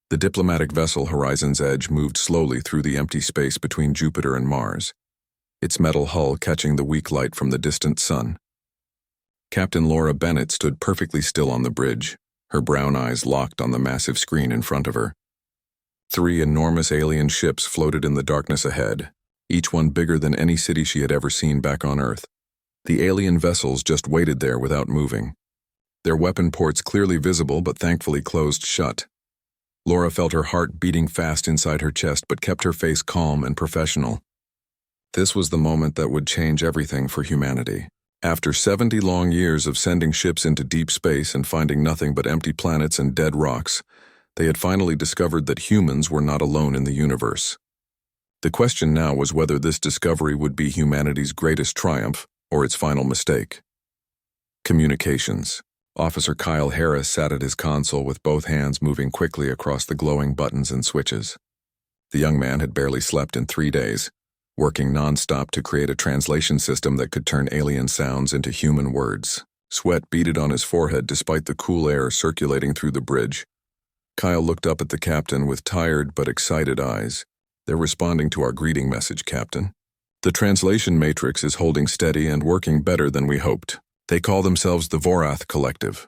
The diplomatic vessel Horizon's Edge moved slowly through the empty space between Jupiter and Mars, its metal hull catching the weak light from the distant sun. Captain Laura Bennett stood perfectly still on the bridge, her brown eyes locked on the massive screen in front of her. 3 enormous alien ships floated in the darkness ahead, each one bigger than any city she had ever seen back on Earth. The alien vessels just waited there without moving, their weapon ports clearly visible but thankfully closed shut. Laura felt her heart beating fast inside her chest but kept her face calm and professional. This was the moment that would change everything for humanity. After 70 long years of sending ships into deep space and finding nothing but empty planets and dead rocks, they had finally discovered that humans were not alone in the universe. The question now was whether this discovery would be humanity's greatest triumph or its final mistake. Communications. Officer Kyle Harris sat at his console with both hands moving quickly across the glowing buttons and switches. The young man had barely slept in 3 days, working non-stop to create a translation system that could turn alien sounds into human words. Sweat beaded on his forehead despite the cool air circulating through the bridge. Kyle looked up at the captain with tired but excited eyes. "They're responding to our greeting message, Captain. The translation matrix is holding steady and working better than we hoped. They call themselves the Vorath Collective."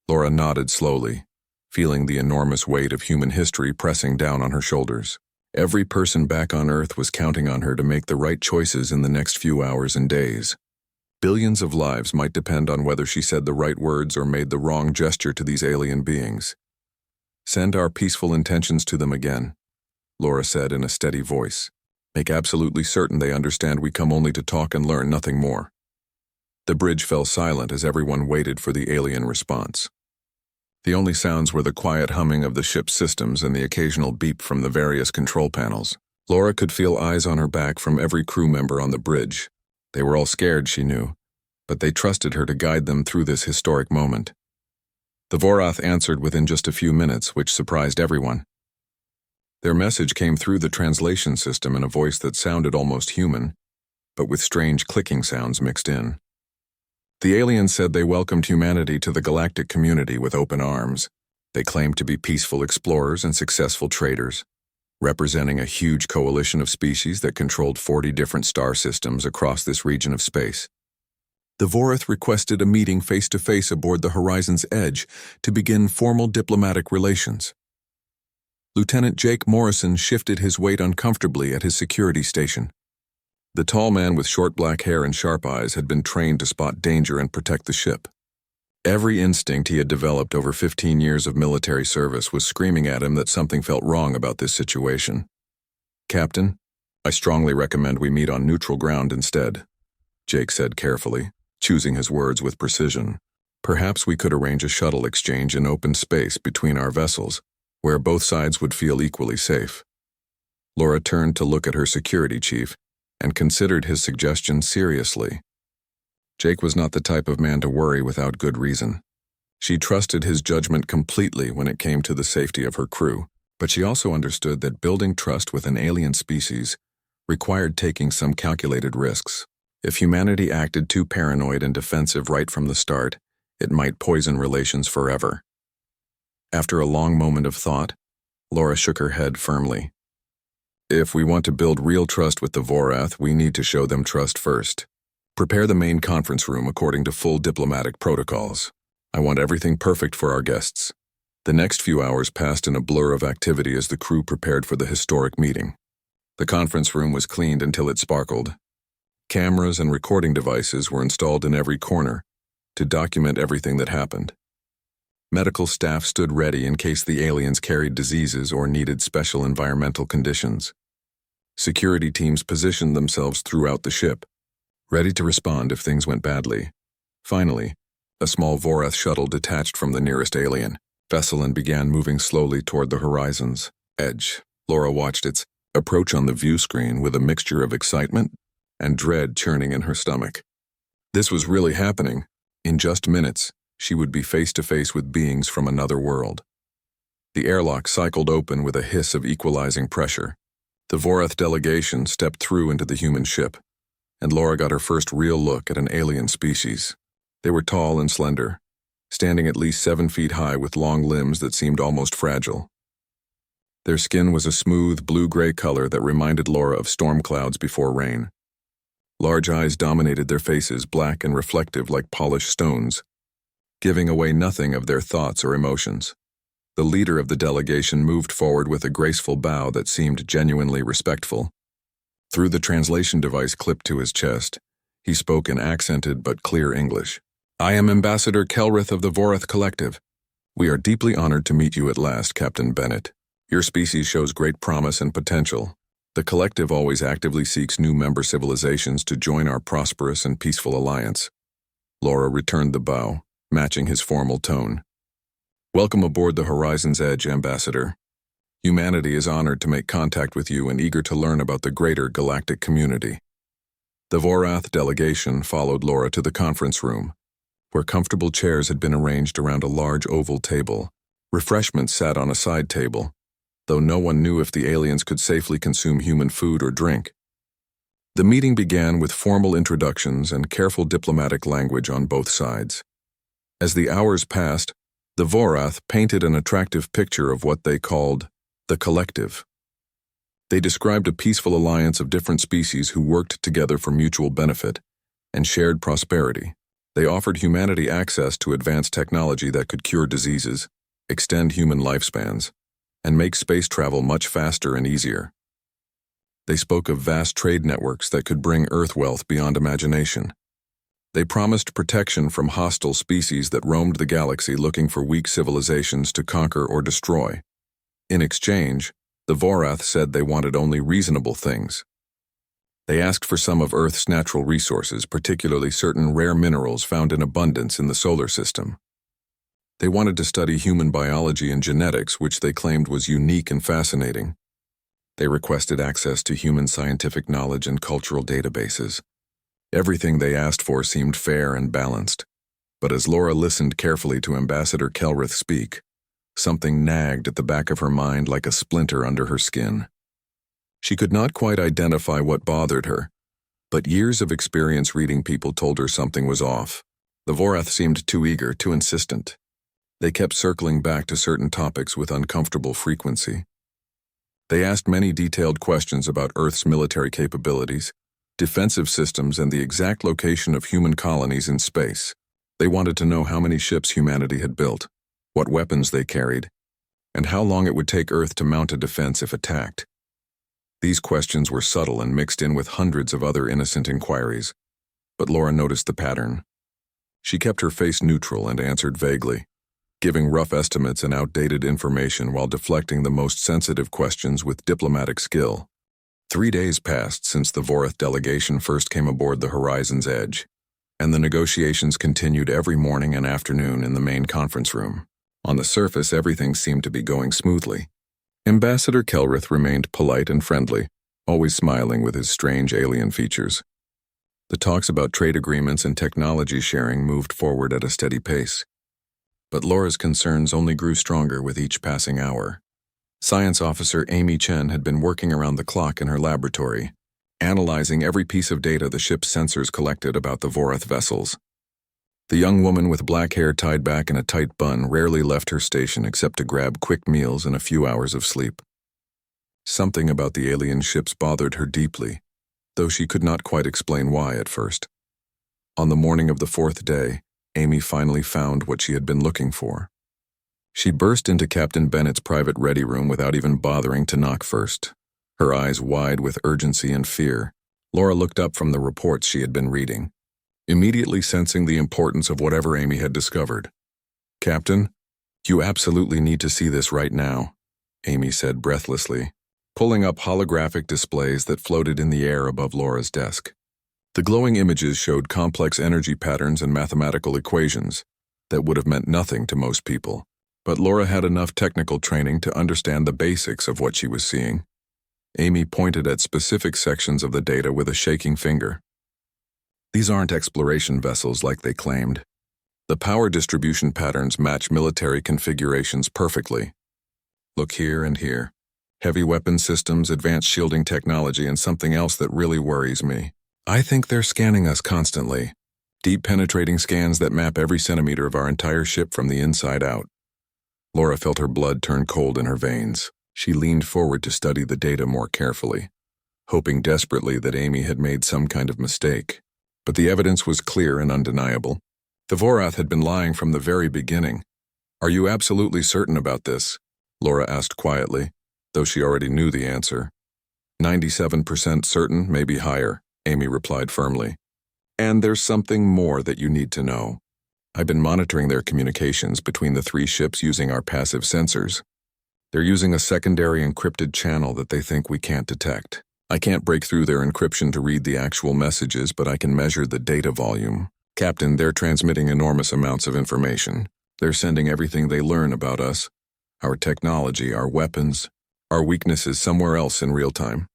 Laura nodded slowly, feeling the enormous weight of human history pressing down on her shoulders. Every person back on Earth was counting on her to make the right choices in the next few hours and days. Billions of lives might depend on whether she said the right words or made the wrong gesture to these alien beings. "Send our peaceful intentions to them again," Laura said in a steady voice. "Make absolutely certain they understand we come only to talk and learn, nothing more." The bridge fell silent as everyone waited for the alien response. The only sounds were the quiet humming of the ship's systems and the occasional beep from the various control panels. Laura could feel eyes on her back from every crew member on the bridge. They were all scared, she knew, but they trusted her to guide them through this historic moment. The Vorath answered within just a few minutes, which surprised everyone. Their message came through the translation system in a voice that sounded almost human, but with strange clicking sounds mixed in. The aliens said they welcomed humanity to the galactic community with open arms. They claimed to be peaceful explorers and successful traders, representing a huge coalition of species that controlled 40 different star systems across this region of space. The Vorath requested a meeting face-to-face aboard the Horizon's Edge to begin formal diplomatic relations. Lieutenant Jake Morrison shifted his weight uncomfortably at his security station. The tall man with short black hair and sharp eyes had been trained to spot danger and protect the ship. Every instinct he had developed over 15 years of military service was screaming at him that something felt wrong about this situation. "Captain, I strongly recommend we meet on neutral ground instead," Jake said carefully, choosing his words with precision. "Perhaps we could arrange a shuttle exchange in open space between our vessels, where both sides would feel equally safe." Laura turned to look at her security chief and considered his suggestion seriously. Jake was not the type of man to worry without good reason. She trusted his judgment completely when it came to the safety of her crew, but she also understood that building trust with an alien species required taking some calculated risks. If humanity acted too paranoid and defensive right from the start, it might poison relations forever. After a long moment of thought, Laura shook her head firmly. "If we want to build real trust with the Vorath, we need to show them trust first. Prepare the main conference room according to full diplomatic protocols. I want everything perfect for our guests." The next few hours passed in a blur of activity as the crew prepared for the historic meeting. The conference room was cleaned until it sparkled. Cameras and recording devices were installed in every corner to document everything that happened. Medical staff stood ready in case the aliens carried diseases or needed special environmental conditions. Security teams positioned themselves throughout the ship, ready to respond if things went badly. Finally, a small Vorath shuttle detached from the nearest alien vessel and began moving slowly toward the Horizon's Edge. Laura watched its approach on the view screen with a mixture of excitement and dread churning in her stomach. This was really happening. In just minutes, she would be face-to-face with beings from another world. The airlock cycled open with a hiss of equalizing pressure. The Vorath delegation stepped through into the human ship, and Laura got her first real look at an alien species. They were tall and slender, standing at least 7 feet high with long limbs that seemed almost fragile. Their skin was a smooth, blue-gray color that reminded Laura of storm clouds before rain. Large eyes dominated their faces, black and reflective like polished stones, giving away nothing of their thoughts or emotions. The leader of the delegation moved forward with a graceful bow that seemed genuinely respectful. Through the translation device clipped to his chest, he spoke in accented but clear English. "I am Ambassador Kelrith of the Vorath Collective. We are deeply honored to meet you at last, Captain Bennett. Your species shows great promise and potential. The Collective always actively seeks new member civilizations to join our prosperous and peaceful alliance." Laura returned the bow, matching his formal tone. "Welcome aboard the Horizon's Edge, Ambassador. Humanity is honored to make contact with you and eager to learn about the greater galactic community." The Vorath delegation followed Laura to the conference room, where comfortable chairs had been arranged around a large oval table. Refreshments sat on a side table, though no one knew if the aliens could safely consume human food or drink. The meeting began with formal introductions and careful diplomatic language on both sides. As the hours passed, the Vorath painted an attractive picture of what they called the Collective. They described a peaceful alliance of different species who worked together for mutual benefit and shared prosperity. They offered humanity access to advanced technology that could cure diseases, extend human lifespans, and make space travel much faster and easier. They spoke of vast trade networks that could bring Earth wealth beyond imagination. They promised protection from hostile species that roamed the galaxy looking for weak civilizations to conquer or destroy. In exchange, the Vorath said they wanted only reasonable things. They asked for some of Earth's natural resources, particularly certain rare minerals found in abundance in the solar system. They wanted to study human biology and genetics, which they claimed was unique and fascinating. They requested access to human scientific knowledge and cultural databases. Everything they asked for seemed fair and balanced. But as Laura listened carefully to Ambassador Kelrith speak, something nagged at the back of her mind like a splinter under her skin. She could not quite identify what bothered her, but years of experience reading people told her something was off. The Vorath seemed too eager, too insistent. They kept circling back to certain topics with uncomfortable frequency. They asked many detailed questions about Earth's military capabilities, defensive systems, and the exact location of human colonies in space. They wanted to know how many ships humanity had built, what weapons they carried, and how long it would take Earth to mount a defense if attacked. These questions were subtle and mixed in with hundreds of other innocent inquiries, but Laura noticed the pattern. She kept her face neutral and answered vaguely, giving rough estimates and outdated information while deflecting the most sensitive questions with diplomatic skill. 3 days passed since the Vorath delegation first came aboard the Horizon's Edge, and the negotiations continued every morning and afternoon in the main conference room. On the surface, everything seemed to be going smoothly. Ambassador Kelrith remained polite and friendly, always smiling with his strange alien features. The talks about trade agreements and technology sharing moved forward at a steady pace. But Laura's concerns only grew stronger with each passing hour. Science officer Amy Chen had been working around the clock in her laboratory, analyzing every piece of data the ship's sensors collected about the Vorath vessels. The young woman with black hair tied back in a tight bun rarely left her station except to grab quick meals and a few hours of sleep. Something about the alien ships bothered her deeply, though she could not quite explain why at first. On the morning of the 4th day, Amy finally found what she had been looking for. She burst into Captain Bennett's private ready room without even bothering to knock first, her eyes wide with urgency and fear. Laura looked up from the reports she had been reading, immediately sensing the importance of whatever Amy had discovered. "Captain, you absolutely need to see this right now," Amy said breathlessly, pulling up holographic displays that floated in the air above Laura's desk. The glowing images showed complex energy patterns and mathematical equations that would have meant nothing to most people, but Laura had enough technical training to understand the basics of what she was seeing. Amy pointed at specific sections of the data with a shaking finger. "These aren't exploration vessels like they claimed. The power distribution patterns match military configurations perfectly. Look here and here. Heavy weapon systems, advanced shielding technology, and something else that really worries me. I think they're scanning us constantly. Deep penetrating scans that map every centimeter of our entire ship from the inside out." Laura felt her blood turn cold in her veins. She leaned forward to study the data more carefully, hoping desperately that Amy had made some kind of mistake. But the evidence was clear and undeniable. The Vorath had been lying from the very beginning. "Are you absolutely certain about this?" Laura asked quietly, though she already knew the answer. 97% certain, maybe higher, Amy replied firmly. "And there's something more that you need to know. I've been monitoring their communications between the three ships using our passive sensors. They're using a secondary encrypted channel that they think we can't detect. I can't break through their encryption to read the actual messages, but I can measure the data volume. Captain, they're transmitting enormous amounts of information. They're sending everything they learn about us, our technology, our weapons, our weaknesses somewhere else in real time."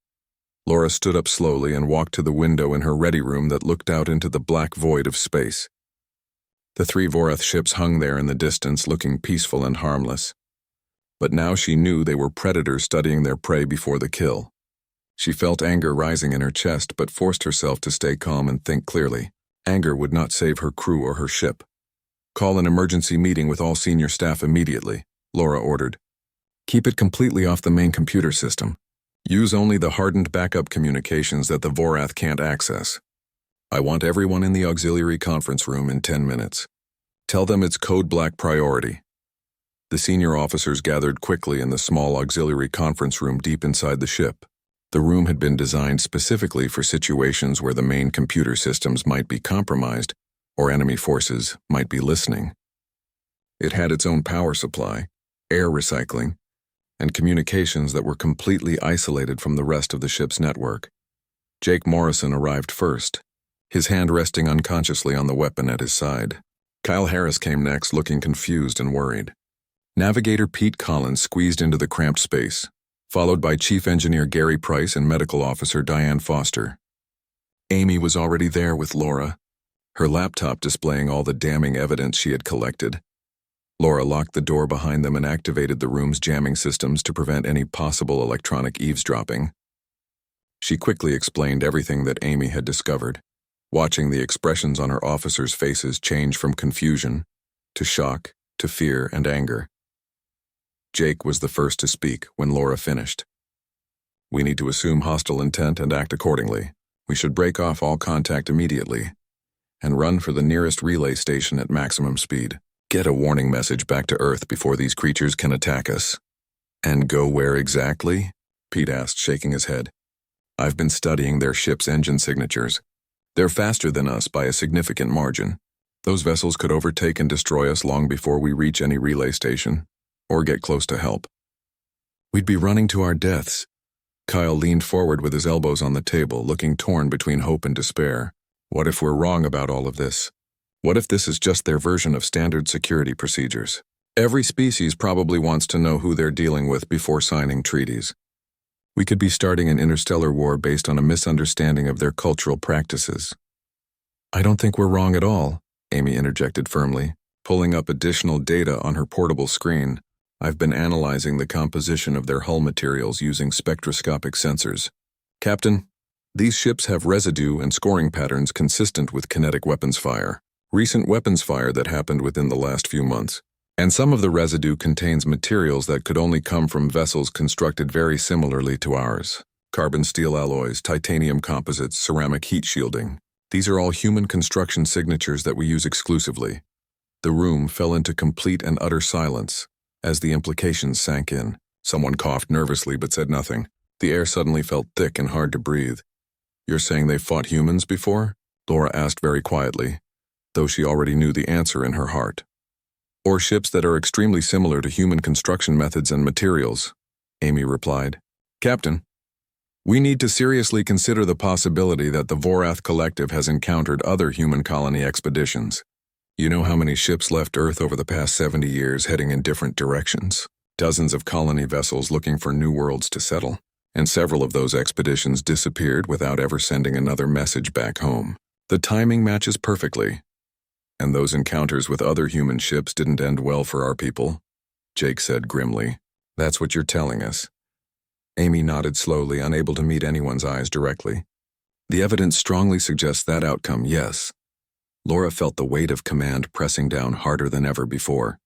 Laura stood up slowly and walked to the window in her ready room that looked out into the black void of space. The three Vorath ships hung there in the distance, looking peaceful and harmless. But now she knew they were predators studying their prey before the kill. She felt anger rising in her chest, but forced herself to stay calm and think clearly. Anger would not save her crew or her ship. "Call an emergency meeting with all senior staff immediately," Laura ordered. "Keep it completely off the main computer system. Use only the hardened backup communications that the Vorath can't access. I want everyone in the auxiliary conference room in 10 minutes. Tell them it's code black priority." The senior officers gathered quickly in the small auxiliary conference room deep inside the ship. The room had been designed specifically for situations where the main computer systems might be compromised or enemy forces might be listening. It had its own power supply, air recycling, and communications that were completely isolated from the rest of the ship's network. Jake Morrison arrived first, his hand resting unconsciously on the weapon at his side. Kyle Harris came next, looking confused and worried. Navigator Pete Collins squeezed into the cramped space, followed by Chief Engineer Gary Price and Medical Officer Diane Foster. Amy was already there with Laura, her laptop displaying all the damning evidence she had collected. Laura locked the door behind them and activated the room's jamming systems to prevent any possible electronic eavesdropping. She quickly explained everything that Amy had discovered, watching the expressions on her officers' faces change from confusion to shock to fear and anger. Jake was the first to speak when Laura finished. "We need to assume hostile intent and act accordingly. We should break off all contact immediately and run for the nearest relay station at maximum speed. Get a warning message back to Earth before these creatures can attack us." "And go where exactly?" Pete asked, shaking his head. "I've been studying their ship's engine signatures. They're faster than us by a significant margin. Those vessels could overtake and destroy us long before we reach any relay station or get close to help. We'd be running to our deaths." Kyle leaned forward with his elbows on the table, looking torn between hope and despair. "What if we're wrong about all of this? What if this is just their version of standard security procedures? Every species probably wants to know who they're dealing with before signing treaties. We could be starting an interstellar war based on a misunderstanding of their cultural practices." "I don't think we're wrong at all," Amy interjected firmly, pulling up additional data on her portable screen. "I've been analyzing the composition of their hull materials using spectroscopic sensors. Captain, these ships have residue and scoring patterns consistent with kinetic weapons fire, recent weapons fire that happened within the last few months. And some of the residue contains materials that could only come from vessels constructed very similarly to ours. Carbon steel alloys, titanium composites, ceramic heat shielding. These are all human construction signatures that we use exclusively." The room fell into complete and utter silence as the implications sank in. Someone coughed nervously but said nothing. The air suddenly felt thick and hard to breathe. "You're saying they fought humans before?" Laura asked very quietly, though she already knew the answer in her heart. "Or ships that are extremely similar to human construction methods and materials," Amy replied. "Captain, we need to seriously consider the possibility that the Vorath Collective has encountered other human colony expeditions. You know how many ships left Earth over the past 70 years heading in different directions? Dozens of colony vessels looking for new worlds to settle, and several of those expeditions disappeared without ever sending another message back home. The timing matches perfectly. And those encounters with other human ships didn't end well for our people," Jake said grimly. "That's what you're telling us." Amy nodded slowly, unable to meet anyone's eyes directly. "The evidence strongly suggests that outcome, yes." Laura felt the weight of command pressing down harder than ever before.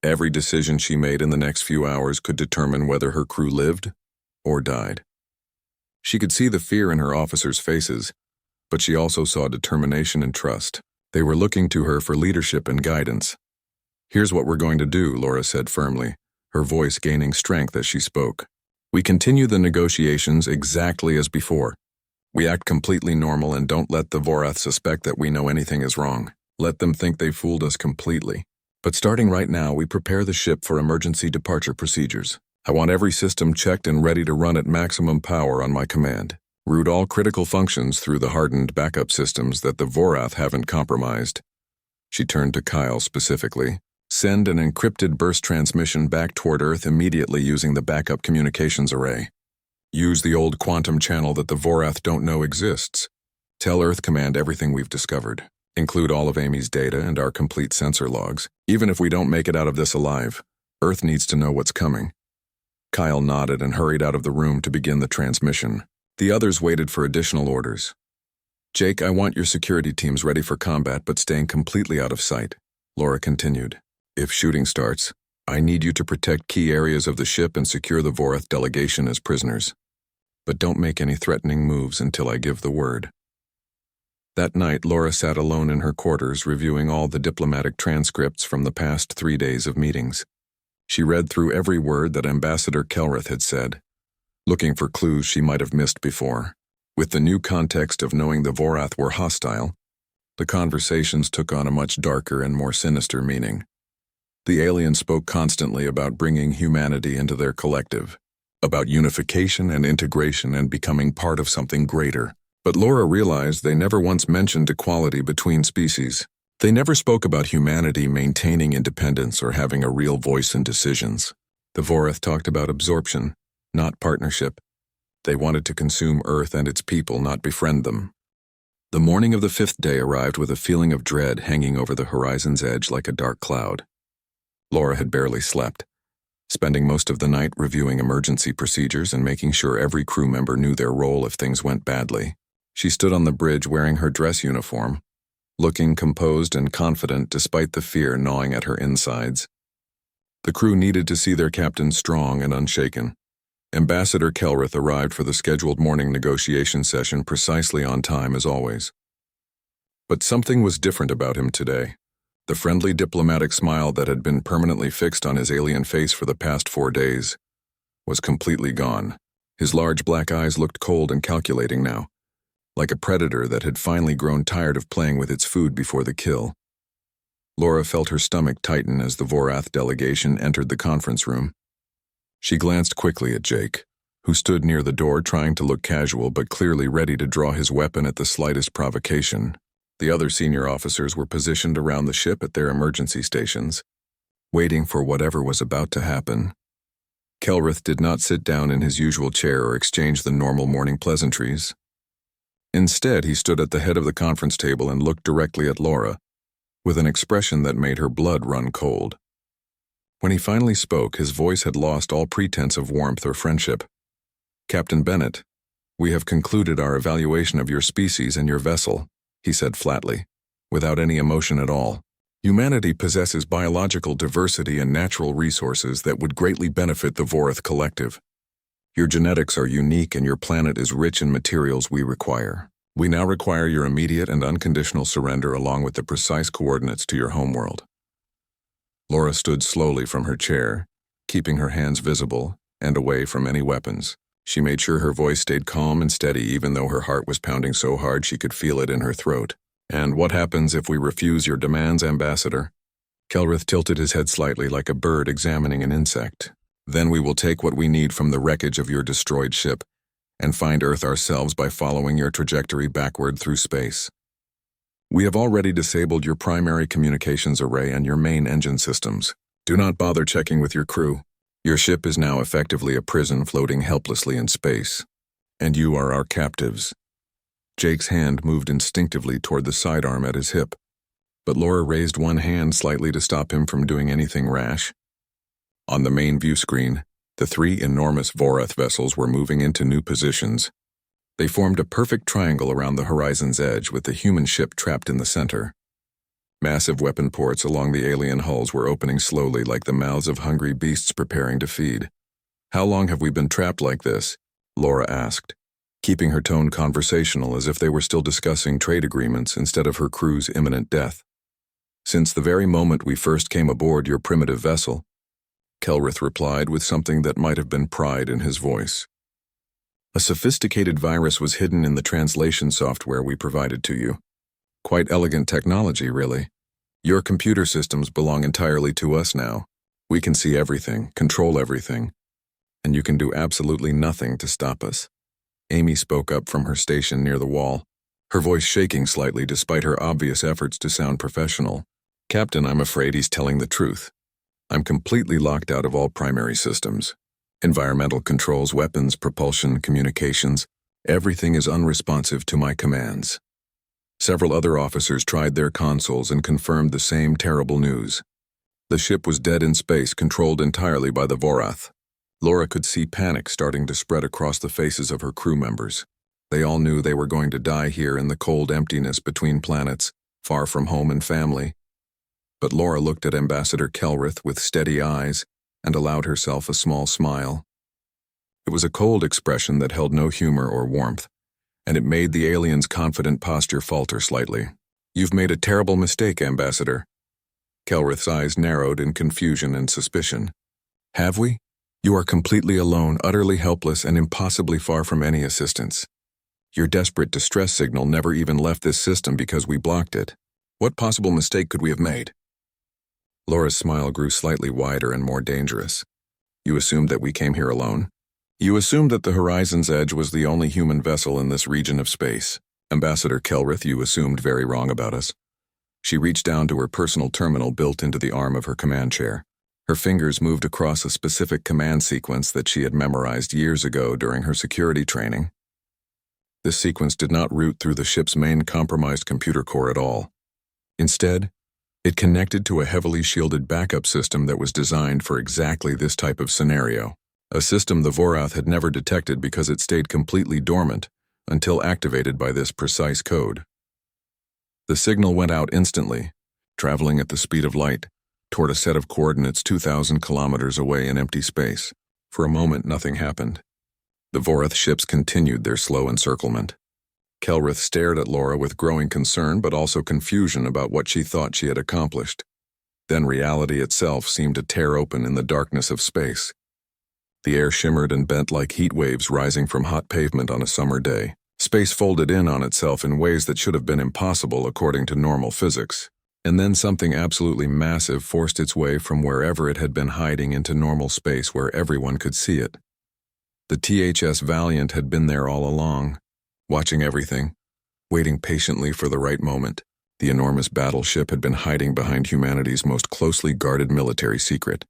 Every decision she made in the next few hours could determine whether her crew lived or died. She could see the fear in her officers' faces, but she also saw determination and trust. They were looking to her for leadership and guidance. "Here's what we're going to do," Laura said firmly, her voice gaining strength as she spoke. "We continue the negotiations exactly as before. We act completely normal and don't let the Vorath suspect that we know anything is wrong. Let them think they fooled us completely. But starting right now, we prepare the ship for emergency departure procedures. I want every system checked and ready to run at maximum power on my command. Route all critical functions through the hardened backup systems that the Vorath haven't compromised." She turned to Kyle specifically. "Send an encrypted burst transmission back toward Earth immediately using the backup communications array. Use the old quantum channel that the Vorath don't know exists. Tell Earth Command everything we've discovered. Include all of Amy's data and our complete sensor logs. Even if we don't make it out of this alive, Earth needs to know what's coming." Kyle nodded and hurried out of the room to begin the transmission. The others waited for additional orders. "Jake, I want your security teams ready for combat but staying completely out of sight," Laura continued. "If shooting starts, I need you to protect key areas of the ship and secure the Vorath delegation as prisoners. But don't make any threatening moves until I give the word." That night, Laura sat alone in her quarters reviewing all the diplomatic transcripts from the past 3 days of meetings. She read through every word that Ambassador Kelrith had said, looking for clues she might have missed before. With the new context of knowing the Vorath were hostile, the conversations took on a much darker and more sinister meaning. The aliens spoke constantly about bringing humanity into their collective, about unification and integration and becoming part of something greater. But Laura realized they never once mentioned equality between species. They never spoke about humanity maintaining independence or having a real voice in decisions. The Vorath talked about absorption, not partnership. They wanted to consume Earth and its people, not befriend them. The morning of the 5th day arrived with a feeling of dread hanging over the horizon's edge like a dark cloud. Laura had barely slept, spending most of the night reviewing emergency procedures and making sure every crew member knew their role if things went badly. She stood on the bridge wearing her dress uniform, looking composed and confident despite the fear gnawing at her insides. The crew needed to see their captain strong and unshaken. Ambassador Kelrith arrived for the scheduled morning negotiation session precisely on time as always. But something was different about him today. The friendly diplomatic smile that had been permanently fixed on his alien face for the past 4 days was completely gone. His large black eyes looked cold and calculating now, like a predator that had finally grown tired of playing with its food before the kill. Laura felt her stomach tighten as the Vorath delegation entered the conference room. She glanced quickly at Jake, who stood near the door trying to look casual but clearly ready to draw his weapon at the slightest provocation. The other senior officers were positioned around the ship at their emergency stations, waiting for whatever was about to happen. Kelrith did not sit down in his usual chair or exchange the normal morning pleasantries. Instead, he stood at the head of the conference table and looked directly at Laura, with an expression that made her blood run cold. When he finally spoke, his voice had lost all pretense of warmth or friendship. "Captain Bennett, we have concluded our evaluation of your species and your vessel," he said flatly, without any emotion at all. "Humanity possesses biological diversity and natural resources that would greatly benefit the Vorath collective. Your genetics are unique and your planet is rich in materials we require. We now require your immediate and unconditional surrender along with the precise coordinates to your homeworld." Laura stood slowly from her chair, keeping her hands visible and away from any weapons. She made sure her voice stayed calm and steady even though her heart was pounding so hard she could feel it in her throat. "And what happens if we refuse your demands, Ambassador?" Kelrith tilted his head slightly like a bird examining an insect. "Then we will take what we need from the wreckage of your destroyed ship and find Earth ourselves by following your trajectory backward through space. We have already disabled your primary communications array and your main engine systems. Do not bother checking with your crew. Your ship is now effectively a prison floating helplessly in space. And you are our captives." Jake's hand moved instinctively toward the sidearm at his hip, but Laura raised one hand slightly to stop him from doing anything rash. On the main view screen, the 3 enormous Vorath vessels were moving into new positions. They formed a perfect triangle around the horizon's edge with the human ship trapped in the center. Massive weapon ports along the alien hulls were opening slowly like the mouths of hungry beasts preparing to feed. "How long have we been trapped like this?" Laura asked, keeping her tone conversational as if they were still discussing trade agreements instead of her crew's imminent death. "Since the very moment we first came aboard your primitive vessel," Kelrith replied with something that might have been pride in his voice. "A sophisticated virus was hidden in the translation software we provided to you. Quite elegant technology, really. Your computer systems belong entirely to us now. We can see everything, control everything, and you can do absolutely nothing to stop us." Amy spoke up from her station near the wall, her voice shaking slightly despite her obvious efforts to sound professional. "Captain, I'm afraid he's telling the truth. I'm completely locked out of all primary systems. Environmental controls, weapons, propulsion, communications, everything is unresponsive to my commands." Several other officers tried their consoles and confirmed the same terrible news. The ship was dead in space, controlled entirely by the Vorath. Laura could see panic starting to spread across the faces of her crew members. They all knew they were going to die here in the cold emptiness between planets, far from home and family. But Laura looked at Ambassador Kelrith with steady eyes and allowed herself a small smile. It was a cold expression that held no humor or warmth, and it made the alien's confident posture falter slightly. "You've made a terrible mistake, Ambassador." Kelrith's eyes narrowed in confusion and suspicion. "Have we? You are completely alone, utterly helpless, and impossibly far from any assistance. Your desperate distress signal never even left this system because we blocked it. What possible mistake could we have made?" Laura's smile grew slightly wider and more dangerous. "You assumed that we came here alone? You assumed that the Horizon's Edge was the only human vessel in this region of space. Ambassador Kelrith, you assumed very wrong about us." She reached down to her personal terminal built into the arm of her command chair. Her fingers moved across a specific command sequence that she had memorized years ago during her security training. This sequence did not route through the ship's main compromised computer core at all. Instead, it connected to a heavily shielded backup system that was designed for exactly this type of scenario. A system the Vorath had never detected because it stayed completely dormant until activated by this precise code. The signal went out instantly, traveling at the speed of light, toward a set of coordinates 2,000 kilometers away in empty space. For a moment, nothing happened. The Vorath ships continued their slow encirclement. Kelrith stared at Laura with growing concern but also confusion about what she thought she had accomplished. Then reality itself seemed to tear open in the darkness of space. The air shimmered and bent like heat waves rising from hot pavement on a summer day. Space folded in on itself in ways that should have been impossible according to normal physics. And then something absolutely massive forced its way from wherever it had been hiding into normal space where everyone could see it. The THS Valiant had been there all along, watching everything, waiting patiently for the right moment. The enormous battleship had been hiding behind humanity's most closely guarded military secret.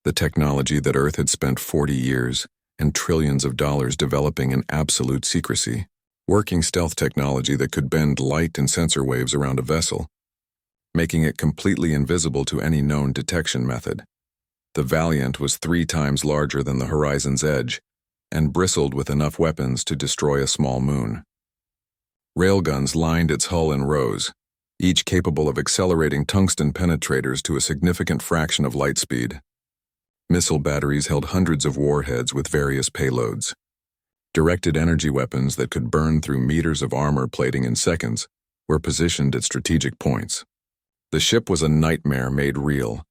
The technology that Earth had spent 40 years and trillions of dollars developing in absolute secrecy. Working stealth technology that could bend light and sensor waves around a vessel, making it completely invisible to any known detection method. The Valiant was 3 times larger than the Horizon's Edge and bristled with enough weapons to destroy a small moon. Railguns lined its hull in rows, each capable of accelerating tungsten penetrators to a significant fraction of light speed. Missile batteries held hundreds of warheads with various payloads. Directed energy weapons that could burn through meters of armor plating in seconds were positioned at strategic points. The ship was a nightmare made real,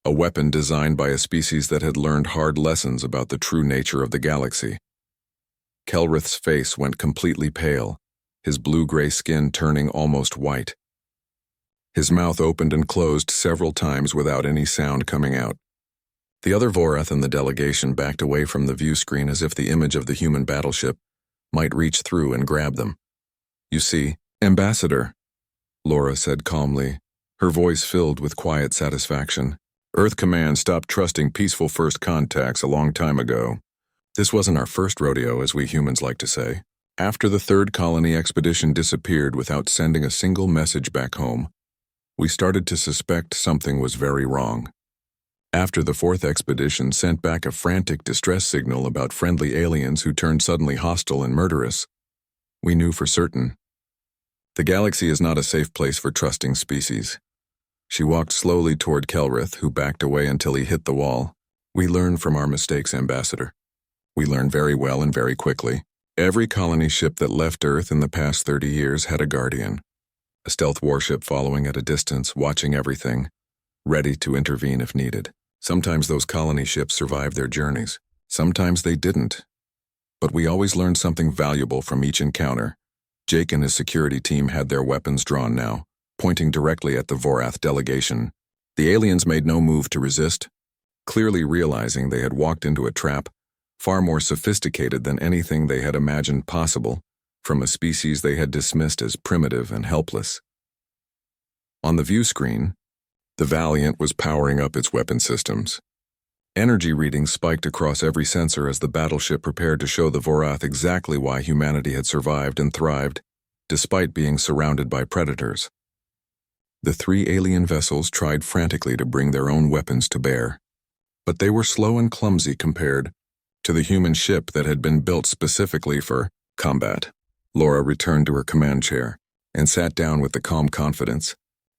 a weapon designed by a species that had learned hard lessons about the true nature of the galaxy. Kelrith's face went completely pale, his blue-gray skin turning almost white. His mouth opened and closed several times without any sound coming out. The other Vorath in the delegation backed away from the view screen as if the image of the human battleship might reach through and grab them. "You see, Ambassador," Laura said calmly, her voice filled with quiet satisfaction. "Earth Command stopped trusting peaceful first contacts a long time ago. This wasn't our first rodeo, as we humans like to say. After the 3rd colony expedition disappeared without sending a single message back home, we started to suspect something was very wrong. After the 4th expedition sent back a frantic distress signal about friendly aliens who turned suddenly hostile and murderous, we knew for certain. The galaxy is not a safe place for trusting species. She walked slowly toward Kelrith, who backed away until he hit the wall. We learn from our mistakes, Ambassador. We learn very well and very quickly. Every colony ship that left Earth in the past 30 years had a guardian. A stealth warship following at a distance, watching everything, ready to intervene if needed. Sometimes those colony ships survived their journeys. Sometimes they didn't. But we always learned something valuable from each encounter. Jake and his security team had their weapons drawn now, pointing directly at the Vorath delegation. The aliens made no move to resist, clearly realizing they had walked into a trap far more sophisticated than anything they had imagined possible from a species they had dismissed as primitive and helpless. On the view screen, the Valiant was powering up its weapon systems. Energy readings spiked across every sensor as the battleship prepared to show the Vorath exactly why humanity had survived and thrived, despite being surrounded by predators. The 3 alien vessels tried frantically to bring their own weapons to bear, but they were slow and clumsy compared to the human ship that had been built specifically for combat. Laura returned to her command chair and sat down with the calm confidence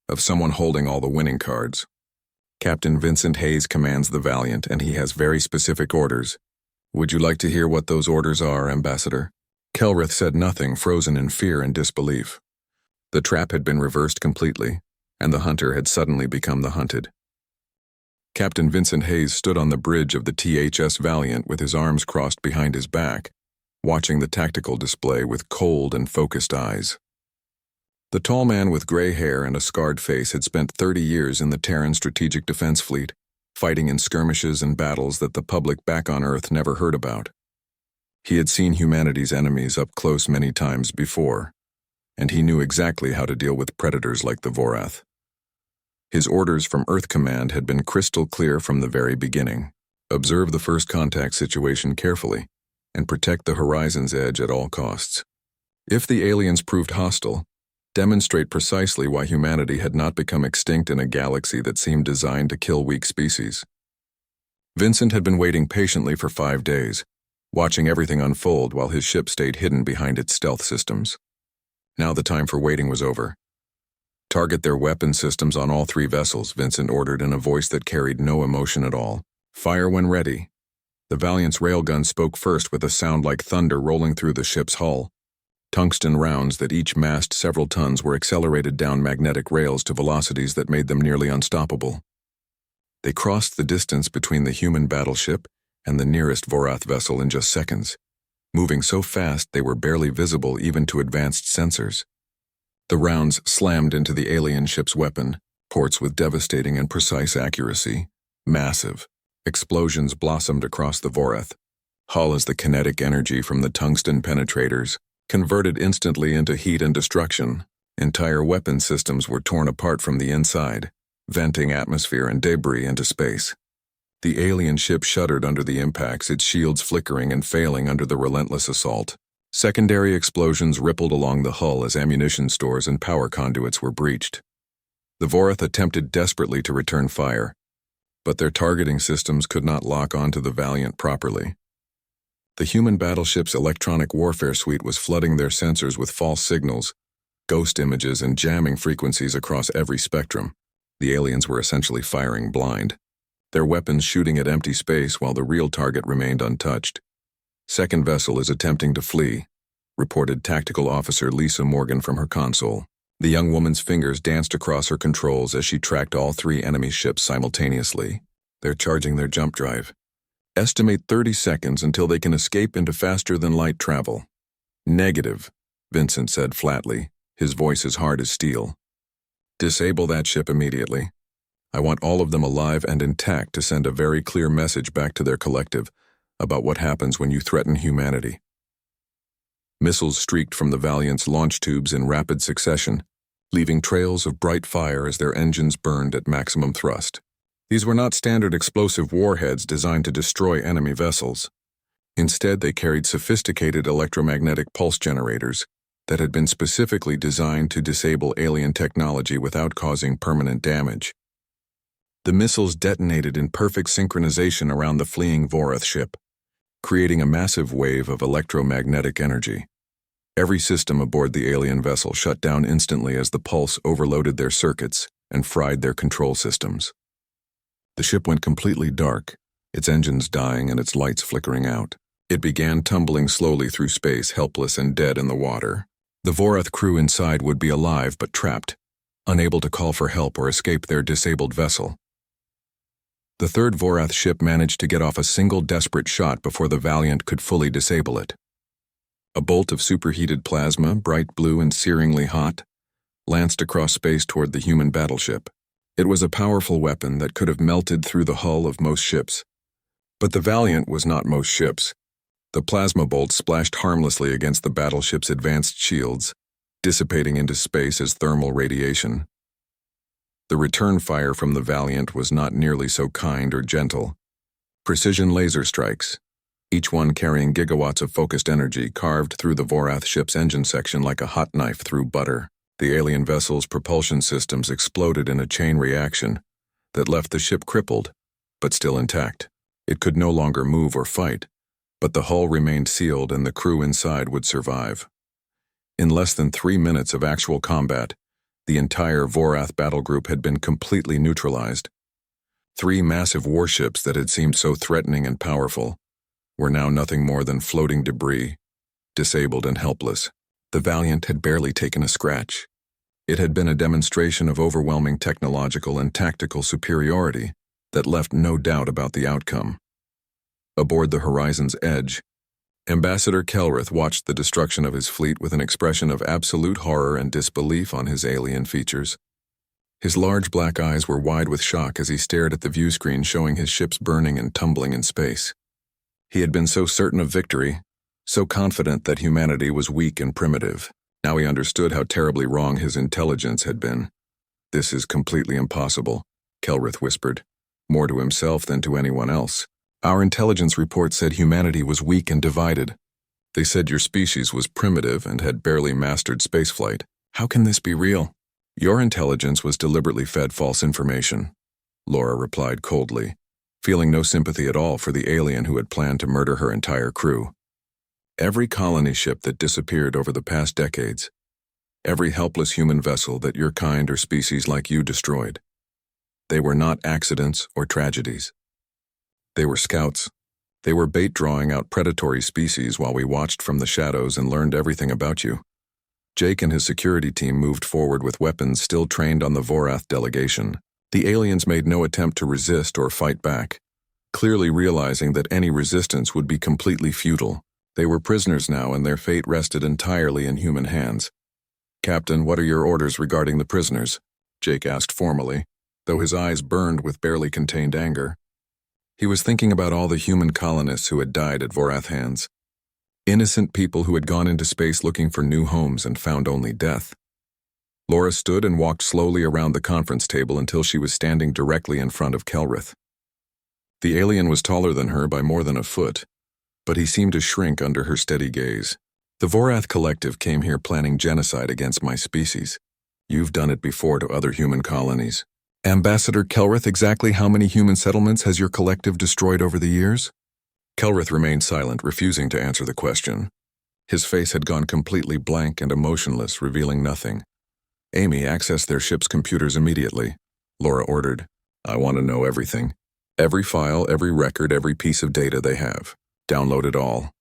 of someone holding all the winning cards. Captain Vincent Hayes commands the Valiant, and he has very specific orders. Would you like to hear what those orders are, Ambassador? Kelrith said nothing, frozen in fear and disbelief. The trap had been reversed completely, and the hunter had suddenly become the hunted. Captain Vincent Hayes stood on the bridge of the THS Valiant with his arms crossed behind his back, watching the tactical display with cold and focused eyes. The tall man with gray hair and a scarred face had spent 30 years in the Terran Strategic Defense Fleet, fighting in skirmishes and battles that the public back on Earth never heard about. He had seen humanity's enemies up close many times before, and he knew exactly how to deal with predators like the Vorath. His orders from Earth Command had been crystal clear from the very beginning. Observe the first contact situation carefully, and protect the horizon's edge at all costs. If the aliens proved hostile, demonstrate precisely why humanity had not become extinct in a galaxy that seemed designed to kill weak species. Vincent had been waiting patiently for 5 days, watching everything unfold while his ship stayed hidden behind its stealth systems. Now the time for waiting was over. Target their weapon systems on all 3 vessels, Vincent ordered in a voice that carried no emotion at all. Fire when ready. The Valiant's railgun spoke first with a sound like thunder rolling through the ship's hull. Tungsten rounds that each massed several tons were accelerated down magnetic rails to velocities that made them nearly unstoppable. They crossed the distance between the human battleship and the nearest Vorath vessel in just seconds, moving so fast they were barely visible even to advanced sensors. The rounds slammed into the alien ship's weapon, ports with devastating and precise accuracy. Massive. Explosions blossomed across the Vorath, hull as the kinetic energy from the tungsten penetrators converted instantly into heat and destruction. Entire weapon systems were torn apart from the inside, venting atmosphere and debris into space. The alien ship shuddered under the impacts, its shields flickering and failing under the relentless assault. Secondary explosions rippled along the hull as ammunition stores and power conduits were breached. The Vorath attempted desperately to return fire, but their targeting systems could not lock onto the Valiant properly. The human battleship's electronic warfare suite was flooding their sensors with false signals, ghost images, and jamming frequencies across every spectrum. The aliens were essentially firing blind, their weapons shooting at empty space while the real target remained untouched. Second vessel is attempting to flee, reported Tactical Officer Lisa Morgan from her console. The young woman's fingers danced across her controls as she tracked all 3 enemy ships simultaneously. They're charging their jump drive. Estimate 30 seconds until they can escape into faster-than-light travel. Negative, Vincent said flatly, his voice as hard as steel. Disable that ship immediately. I want all of them alive and intact to send a very clear message back to their collective about what happens when you threaten humanity. Missiles streaked from the Valiant's launch tubes in rapid succession, leaving trails of bright fire as their engines burned at maximum thrust. These were not standard explosive warheads designed to destroy enemy vessels. Instead, they carried sophisticated electromagnetic pulse generators that had been specifically designed to disable alien technology without causing permanent damage. The missiles detonated in perfect synchronization around the fleeing Vorath ship, creating a massive wave of electromagnetic energy. Every system aboard the alien vessel shut down instantly as the pulse overloaded their circuits and fried their control systems. The ship went completely dark, its engines dying and its lights flickering out. It began tumbling slowly through space, helpless and dead in the water. The Vorath crew inside would be alive but trapped, unable to call for help or escape their disabled vessel. The third Vorath ship managed to get off a single desperate shot before the Valiant could fully disable it. A bolt of superheated plasma, bright blue and searingly hot, lanced across space toward the human battleship. It was a powerful weapon that could have melted through the hull of most ships. But the Valiant was not most ships. The plasma bolt splashed harmlessly against the battleship's advanced shields, dissipating into space as thermal radiation. The return fire from the Valiant was not nearly so kind or gentle. Precision laser strikes, each one carrying gigawatts of focused energy, carved through the Vorath ship's engine section like a hot knife through butter. The alien vessel's propulsion systems exploded in a chain reaction that left the ship crippled, but still intact. It could no longer move or fight, but the hull remained sealed and the crew inside would survive. In less than 3 minutes of actual combat, the entire Vorath battle group had been completely neutralized. 3 massive warships that had seemed so threatening and powerful were now nothing more than floating debris, disabled and helpless. The Valiant had barely taken a scratch. It had been a demonstration of overwhelming technological and tactical superiority that left no doubt about the outcome. Aboard the Horizon's Edge, Ambassador Kelrith watched the destruction of his fleet with an expression of absolute horror and disbelief on his alien features. His large black eyes were wide with shock as he stared at the viewscreen showing his ships burning and tumbling in space. He had been so certain of victory, so confident that humanity was weak and primitive. Now he understood how terribly wrong his intelligence had been. "This is completely impossible," Kelrith whispered, more to himself than to anyone else. "Our intelligence report said humanity was weak and divided. They said your species was primitive and had barely mastered spaceflight. How can this be real?" "Your intelligence was deliberately fed false information," Laura replied coldly, feeling no sympathy at all for the alien who had planned to murder her entire crew. "Every colony ship that disappeared over the past decades, every helpless human vessel that your kind or species like you destroyed, they were not accidents or tragedies. They were scouts. They were bait drawing out predatory species while we watched from the shadows and learned everything about you." Jake and his security team moved forward with weapons still trained on the Vorath delegation. The aliens made no attempt to resist or fight back, clearly realizing that any resistance would be completely futile. They were prisoners now and their fate rested entirely in human hands. "Captain, what are your orders regarding the prisoners?" Jake asked formally, though his eyes burned with barely contained anger. He was thinking about all the human colonists who had died at Vorath hands. Innocent people who had gone into space looking for new homes and found only death. Laura stood and walked slowly around the conference table until she was standing directly in front of Kelrith. The alien was taller than her by more than a foot, but he seemed to shrink under her steady gaze. "The Vorath Collective came here planning genocide against my species. You've done it before to other human colonies." "Ambassador Kelrith, exactly how many human settlements has your collective destroyed over the years?" Kelrith remained silent, refusing to answer the question. His face had gone completely blank and emotionless, revealing nothing. "Amy, access their ship's computers immediately," Laura ordered. "I want to know everything. Every file, every record, every piece of data they have. Download it all."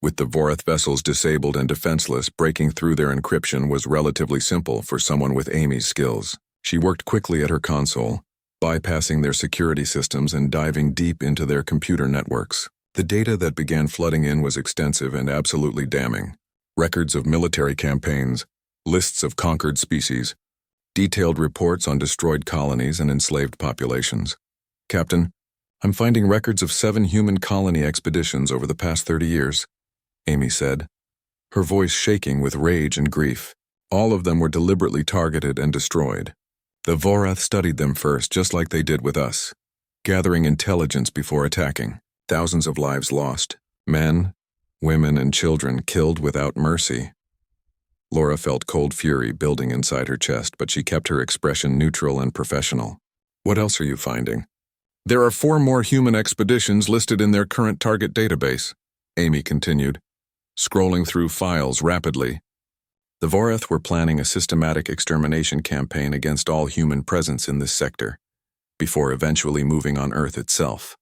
With the Vorath vessels disabled and defenseless, breaking through their encryption was relatively simple for someone with Amy's skills. She worked quickly at her console, bypassing their security systems and diving deep into their computer networks. The data that began flooding in was extensive and absolutely damning. Records of military campaigns, lists of conquered species, detailed reports on destroyed colonies and enslaved populations. "Captain, I'm finding records of 7 human colony expeditions over the past 30 years, Amy said, her voice shaking with rage and grief. All of them were deliberately targeted and destroyed. The Vorath studied them first, just like they did with us, gathering intelligence before attacking. Thousands of lives lost, men, women, and children killed without mercy. Laura felt cold fury building inside her chest, but she kept her expression neutral and professional. "What else are you finding?" "There are 4 more human expeditions listed in their current target database," Amy continued, scrolling through files rapidly. The Vorath were planning a systematic extermination campaign against all human presence in this sector, before eventually moving on Earth itself.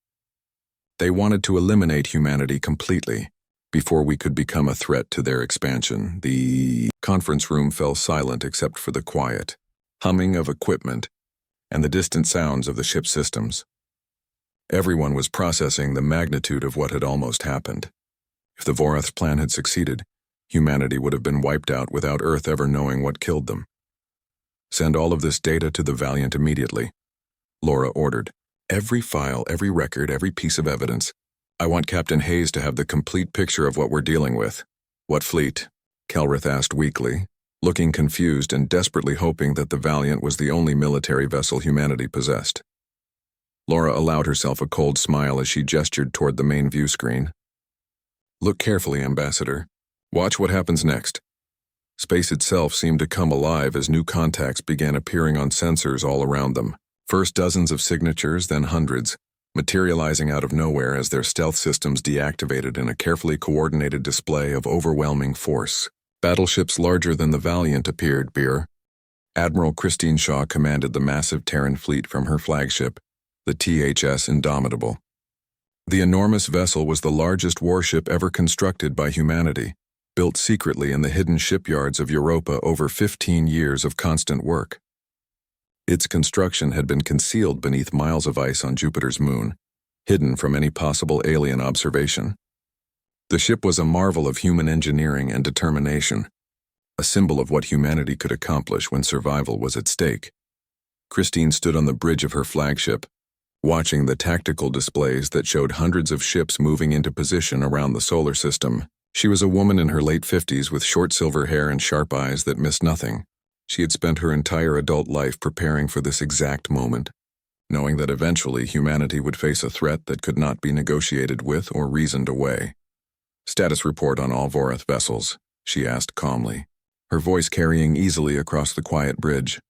They wanted to eliminate humanity completely, before we could become a threat to their expansion. The conference room fell silent except for the quiet humming of equipment and the distant sounds of the ship's systems. Everyone was processing the magnitude of what had almost happened. If the Vorath's plan had succeeded, humanity would have been wiped out without Earth ever knowing what killed them. Send all of this data to the Valiant immediately, Laura ordered. Every file, every record, every piece of evidence. I want Captain Hayes to have the complete picture of what we're dealing with. What fleet? Kelrith asked weakly, looking confused and desperately hoping that the Valiant was the only military vessel humanity possessed. Laura allowed herself a cold smile as she gestured toward the main view screen. Look carefully, Ambassador. Watch what happens next. Space itself seemed to come alive as new contacts began appearing on sensors all around them. First dozens of signatures, then hundreds, materializing out of nowhere as their stealth systems deactivated in a carefully coordinated display of overwhelming force. Battleships larger than the Valiant appeared, Beer. Admiral Christine Shaw commanded the massive Terran fleet from her flagship, the THS Indomitable. The enormous vessel was the largest warship ever constructed by humanity, built secretly in the hidden shipyards of Europa over 15 years of constant work. Its construction had been concealed beneath miles of ice on Jupiter's moon, hidden from any possible alien observation. The ship was a marvel of human engineering and determination, a symbol of what humanity could accomplish when survival was at stake. Christine stood on the bridge of her flagship, watching the tactical displays that showed hundreds of ships moving into position around the solar system. She was a woman in her late 50s with short silver hair and sharp eyes that missed nothing. She had spent her entire adult life preparing for this exact moment, knowing that eventually humanity would face a threat that could not be negotiated with or reasoned away. Status report on all Vorath vessels, she asked calmly, her voice carrying easily across the quiet bridge.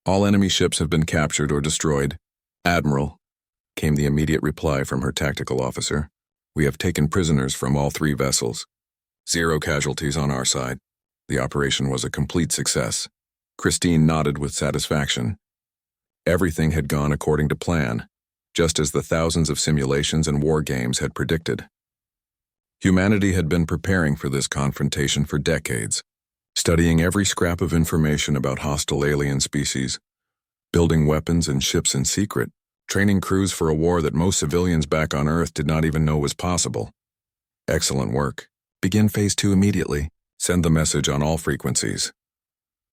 All enemy ships have been captured or destroyed. Admiral, came the immediate reply from her tactical officer. We have taken prisoners from all 3 vessels. 0 casualties on our side. The operation was a complete success. Christine nodded with satisfaction. Everything had gone according to plan, just as the thousands of simulations and war games had predicted. Humanity had been preparing for this confrontation for decades, studying every scrap of information about hostile alien species, building weapons and ships in secret, training crews for a war that most civilians back on Earth did not even know was possible. Excellent work. Begin Phase 2 immediately. Send the message on all frequencies.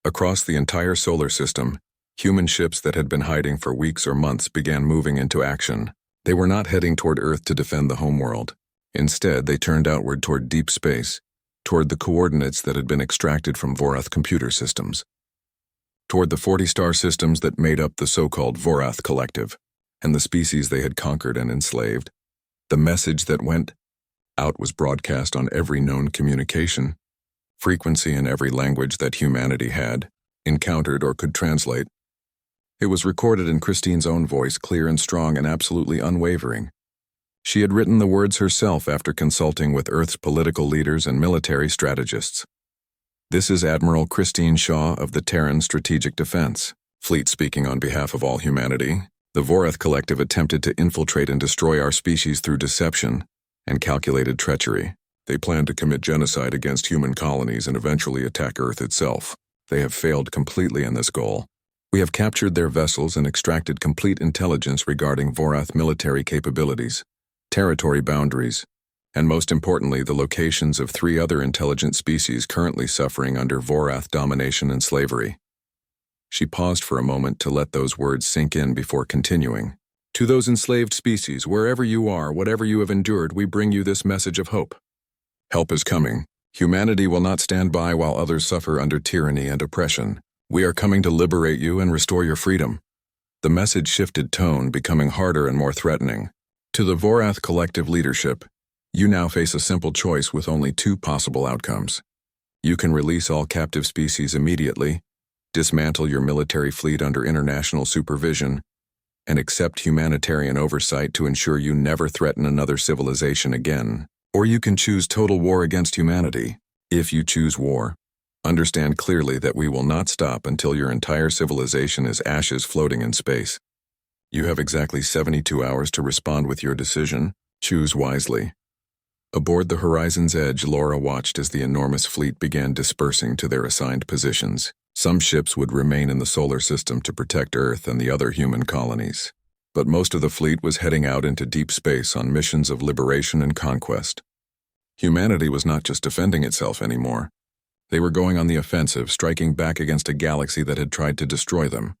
Across the entire solar system, human ships that had been hiding for weeks or months began moving into action. They were not heading toward Earth to defend the homeworld. Instead, they turned outward toward deep space, toward the coordinates that had been extracted from Vorath computer systems, toward the 40 star systems that made up the so-called Vorath Collective, and the species they had conquered and enslaved. The message that went out was broadcast on every known communication frequency in every language that humanity had encountered or could translate. It was recorded in Christine's own voice, clear and strong and absolutely unwavering. She had written the words herself after consulting with Earth's political leaders and military strategists. This is Admiral Christine Shaw of the Terran Strategic Defense Fleet speaking on behalf of all humanity. The Vorath Collective attempted to infiltrate and destroy our species through deception and calculated treachery. They planned to commit genocide against human colonies and eventually attack Earth itself. They have failed completely in this goal. We have captured their vessels and extracted complete intelligence regarding Vorath military capabilities, territory boundaries, and most importantly, the locations of 3 other intelligent species currently suffering under Vorath domination and slavery. She paused for a moment to let those words sink in before continuing. To those enslaved species, wherever you are, whatever you have endured, we bring you this message of hope. Help is coming. Humanity will not stand by while others suffer under tyranny and oppression. We are coming to liberate you and restore your freedom. The message shifted tone, becoming harder and more threatening. To the Vorath collective leadership, you now face a simple choice with only 2 possible outcomes. You can release all captive species immediately, dismantle your military fleet under international supervision, and accept humanitarian oversight to ensure you never threaten another civilization again. Or you can choose total war against humanity. If you choose war, Understand clearly that we will not stop until your entire civilization is ashes floating in space. You have exactly 72 hours to respond with your decision. Choose wisely. Aboard the Horizon's Edge, Laura watched as the enormous fleet began dispersing to their assigned positions. Some ships would remain in the solar system to protect Earth and the other human colonies. But most of the fleet was heading out into deep space on missions of liberation and conquest. Humanity was not just defending itself anymore. They were going on the offensive, striking back against a galaxy that had tried to destroy them.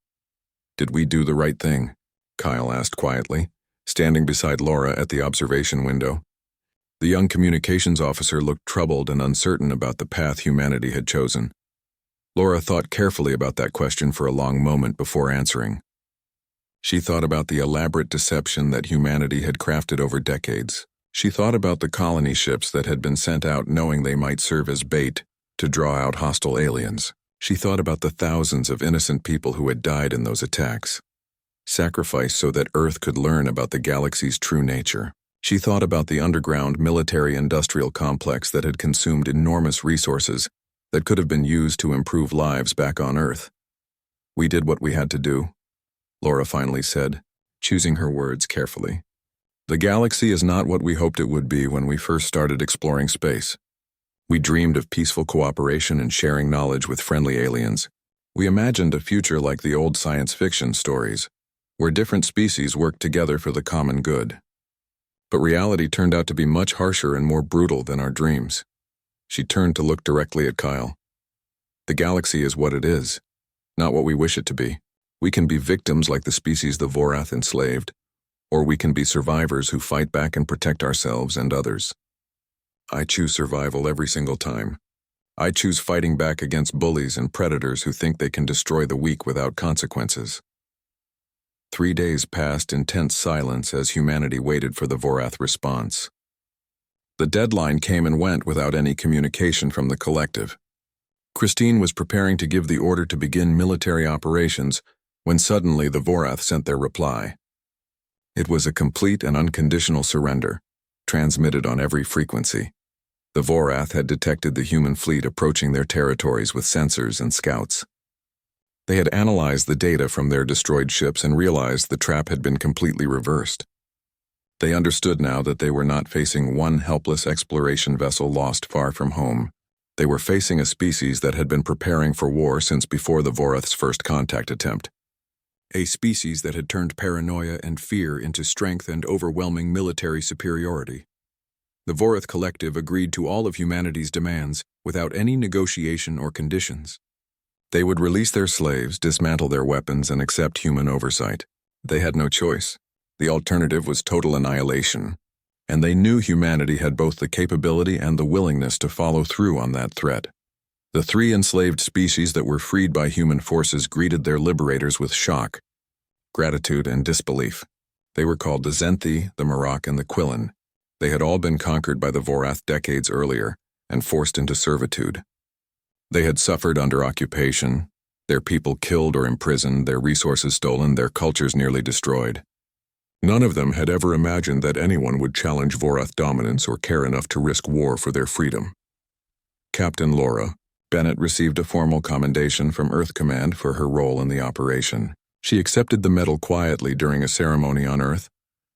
Did we do the right thing? Kyle asked quietly, standing beside Laura at the observation window. The young communications officer looked troubled and uncertain about the path humanity had chosen. Laura thought carefully about that question for a long moment before answering. She thought about the elaborate deception that humanity had crafted over decades. She thought about the colony ships that had been sent out knowing they might serve as bait to draw out hostile aliens. She thought about the thousands of innocent people who had died in those attacks, sacrificed so that Earth could learn about the galaxy's true nature. She thought about the underground military-industrial complex that had consumed enormous resources that could have been used to improve lives back on Earth. We did what we had to do, Laura finally said, choosing her words carefully. The galaxy is not what we hoped it would be when we first started exploring space. We dreamed of peaceful cooperation and sharing knowledge with friendly aliens. We imagined a future like the old science fiction stories, where different species worked together for the common good. But reality turned out to be much harsher and more brutal than our dreams. She turned to look directly at Kyle. The galaxy is what it is, not what we wish it to be. We can be victims like the species the Vorath enslaved, or we can be survivors who fight back and protect ourselves and others. I choose survival every single time. I choose fighting back against bullies and predators who think they can destroy the weak without consequences. 3 days passed in tense silence as humanity waited for the Vorath response. The deadline came and went without any communication from the collective. Christine was preparing to give the order to begin military operations when suddenly the Vorath sent their reply. It was a complete and unconditional surrender, transmitted on every frequency. The Vorath had detected the human fleet approaching their territories with sensors and scouts. They had analyzed the data from their destroyed ships and realized the trap had been completely reversed. They understood now that they were not facing one helpless exploration vessel lost far from home. They were facing a species that had been preparing for war since before the Vorath's first contact attempt. A species that had turned paranoia and fear into strength and overwhelming military superiority. The Vorath collective agreed to all of humanity's demands without any negotiation or conditions. They would release their slaves, dismantle their weapons, and accept human oversight. They had no choice. The alternative was total annihilation, and they knew humanity had both the capability and the willingness to follow through on that threat. The 3 enslaved species that were freed by human forces greeted their liberators with shock, gratitude, and disbelief. They were called the Zenthi, the Marak, and the Quillen. They had all been conquered by the Vorath decades earlier and forced into servitude. They had suffered under occupation, their people killed or imprisoned, their resources stolen, their cultures nearly destroyed. None of them had ever imagined that anyone would challenge Vorath dominance or care enough to risk war for their freedom. Captain Laura Bennett received a formal commendation from Earth Command for her role in the operation. She accepted the medal quietly during a ceremony on Earth,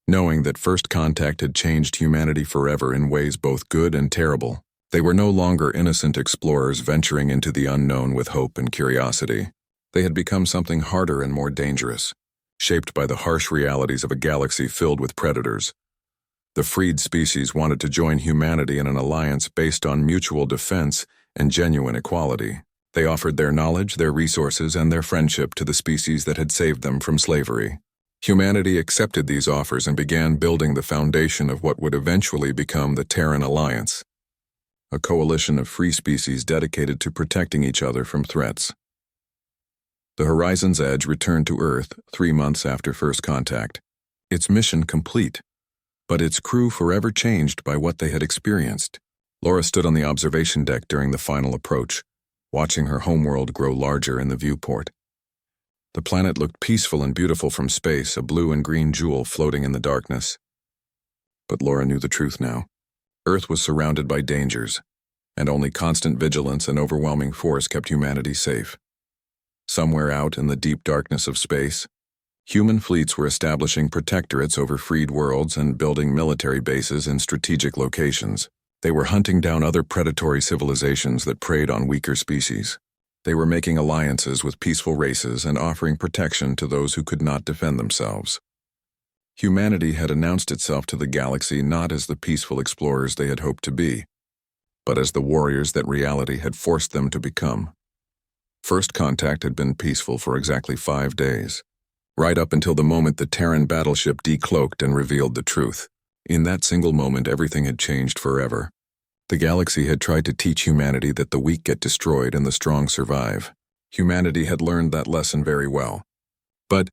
knowing that first contact had changed humanity forever in ways both good and terrible. They were no longer innocent explorers venturing into the unknown with hope and curiosity. They had become something harder and more dangerous, shaped by the harsh realities of a galaxy filled with predators. The freed species wanted to join humanity in an alliance based on mutual defense and genuine equality. They offered their knowledge, their resources, and their friendship to the species that had saved them from slavery. Humanity accepted these offers and began building the foundation of what would eventually become the Terran Alliance, a coalition of free species dedicated to protecting each other from threats. The Horizon's Edge returned to Earth 3 months after first contact, its mission complete, but its crew forever changed by what they had experienced. Laura stood on the observation deck during the final approach, watching her homeworld grow larger in the viewport. The planet looked peaceful and beautiful from space, a blue and green jewel floating in the darkness. But Laura knew the truth now. Earth was surrounded by dangers, and only constant vigilance and overwhelming force kept humanity safe. Somewhere out in the deep darkness of space, human fleets were establishing protectorates over freed worlds and building military bases in strategic locations. They were hunting down other predatory civilizations that preyed on weaker species. They were making alliances with peaceful races and offering protection to those who could not defend themselves. Humanity had announced itself to the galaxy not as the peaceful explorers they had hoped to be, but as the warriors that reality had forced them to become. First contact had been peaceful for exactly 5 days, right up until the moment the Terran Battleship Decloaked and revealed the truth. In that single moment, everything had changed forever. The galaxy had tried to teach humanity that the weak get destroyed and the strong survive. Humanity had learned that lesson very well. But